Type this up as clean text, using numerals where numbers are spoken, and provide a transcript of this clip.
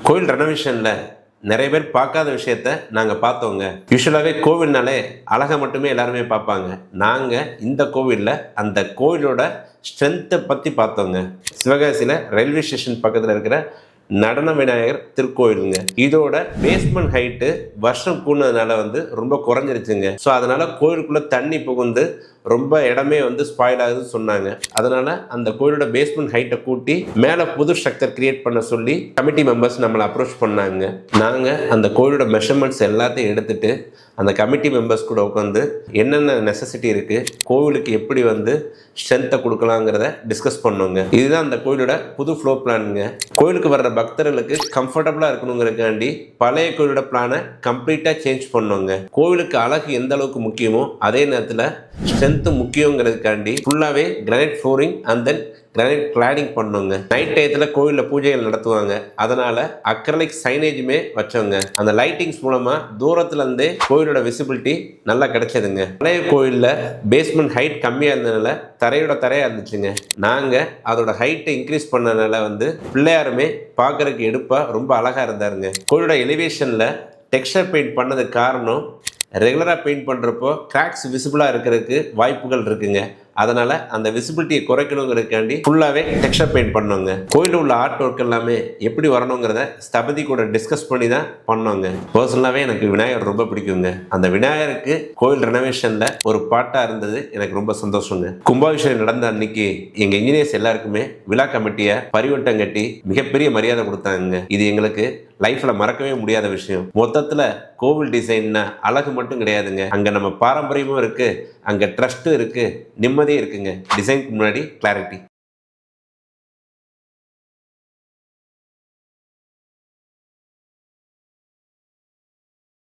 கோயில் ரெனோவேஷனில் நிறைய பேர் பார்க்காத விஷயத்த நாங்கள் பார்த்தோங்க. யூஸ்வலாகவே கோவில்னாலே அழகை மட்டுமே எல்லாருமே பார்ப்பாங்க. நாங்கள் இந்த கோவிலில் அந்த கோவிலோட ஸ்ட்ரென்த்தை பற்றி பார்த்தோங்க. சிவகாசியில் ரயில்வே ஸ்டேஷன் பக்கத்தில் இருக்கிற நடன விநாயகர் திருக்கோயிலுங்க. இதோட பேஸ்மெண்ட் ஹைட்டு வருஷம் கூடுனதுனால ரொம்ப குறைஞ்சிருச்சுங்க. ஸோ அதனால கோயிலுக்குள்ளே தண்ணி புகுந்து ரொம்ப இடமே ஸ்பாயில் ஆகுதுன்னு சொன்னாங்க. அதனால அந்த கோயிலோட பேஸ்மெண்ட் ஹைட்டை கூட்டி மேலே புது ஸ்ட்ரக்சர் கிரியேட் பண்ண சொல்லி கமிட்டி மெம்பர்ஸ் நம்மளை அப்ரோச் பண்ணாங்க. நாங்கள் அந்த கோயிலோட மெஷர்மெண்ட்ஸ் எல்லாத்தையும் எடுத்துட்டு அந்த கமிட்டி மெம்பர்ஸ் கூட உட்காந்து என்னென்ன நெசசிட்டி இருக்குது, கோவிலுக்கு எப்படி ஸ்ட்ரென்த்தை கொடுக்கலாங்கிறத டிஸ்கஸ் பண்ணோங்க. இதுதான் அந்த கோயிலோட புது ஃப்ளோர் பிளானுங்க. கோயிலுக்கு வர்ற பக்தர்களுக்கு கம்ஃபர்டபுளாக இருக்கணுங்கிறதுக்காண்டி பழைய கோயிலோட பிளானை கம்ப்ளீட்டாக சேஞ்ச் பண்ணோங்க. கோவிலுக்கு அழகு எந்த அளவுக்கு முக்கியமோ அதே நேரத்தில் ஸ்ட்ரென்த்து முக்கியங்கிறதுக்காண்டி ஃபுல்லாகவே granite flooring and then granite cladding பண்ணோங்க. நைட் டயத்தில் கோயிலில் பூஜைகள் நடத்துவாங்க. அதனால அக்ரலிக் சைனேஜுமே வச்சோங்க. அந்த லைட்டிங்ஸ் மூலமாக தூரத்துலேருந்தே கோயிலோட விசிபிலிட்டி நல்லா கிடைச்சதுங்க. பழைய கோயிலில் பேஸ்மெண்ட் ஹைட் கம்மியாக இருந்ததுனால தரையோட தரையாக இருந்துச்சுங்க. நாங்கள் அதோட ஹைட்டை இன்க்ரீஸ் பண்ணதுனால பிள்ளையாருமே பார்க்கறதுக்கு எடுப்பாக ரொம்ப அழகாக இருந்தாருங்க. கோயிலோட எலிவேஷனில் டெக்ஸ்சர் பெயிண்ட் பண்ணதுக்கு காரணம் ரெகுலராக பெயிண்ட் பண்ணுறப்போ கிராக்ஸ் விசிபிளாக இருக்கிறதுக்கு வாய்ப்புகள் இருக்குங்க. அதனால் அந்த விசிபிலிட்டியை குறைக்கணுங்கிறதுக்காண்டி ஃபுல்லாகவே டெக்ஸ்சர் பெயிண்ட் பண்ணோங்க. கோயிலில் உள்ள ஆர்ட் ஒர்க் எல்லாமே எப்படி வரணுங்கிறத ஸ்தபதி கூட டிஸ்கஸ் பண்ணி தான் பண்ணோங்க. பர்சனலாகவே எனக்கு விநாயகர் ரொம்ப பிடிக்குங்க. அந்த விநாயகருக்கு கோயில் ரெனோவேஷனில் ஒரு பாட்டாக இருந்தது எனக்கு ரொம்ப சந்தோஷங்க. கும்பாபிஷேகம் நடந்த அன்னைக்கு எங்கள் இன்ஜினியர்ஸ் எல்லாருக்குமே விழா கமிட்டியை பரிவட்டம் கட்டி மிகப்பெரிய மரியாதை கொடுத்தாங்க. இது எங்களுக்கு லைஃப்பில் மறக்கவே முடியாத விஷயம். மொத்தத்தில் கோவில் டிசைன்னா அழகு மட்டும் கிடையாதுங்க, அங்கே நம்ம பாரம்பரியமும் இருக்குது, அங்கே ட்ரஸ்ட்டும் இருக்குது, நிம்மதியும் இருக்குங்க. டிசைனுக்கு முன்னாடி கிளாரிட்டி.